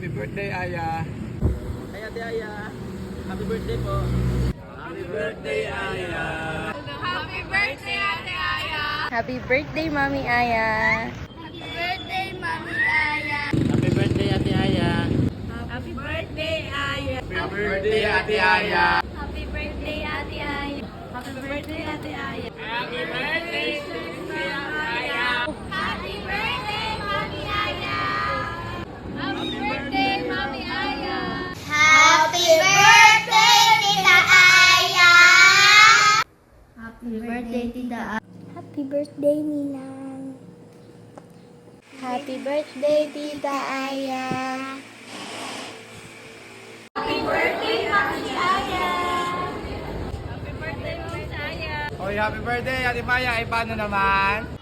Happy birthday, Aya. Ay, Ate Aya. Happy birthday po. Happy birthday, Aya. Happy birthday, Ate Aya! Happy birthday, Mami Aya. Happy birthday, Mami Aya! Happy birthday, Ate Aya. Happy birthday, Aya! Happy birthday, Ate Aya. Happy birthday, Ate Aya! Happy birthday, Ate Aya! Happy birthday, Sister Aya. Happy birthday, Mami Aya! Happy birthday, Mami Aya! Happy birthday, Tita Aya! Happy birthday, Tita Aya! Happy birthday, Ninang! Happy birthday, Tita Aya! Happy birthday, Mami Aya! Happy birthday, Mami Aya! Oy, happy birthday, Ate Maya. Ay, paano naman?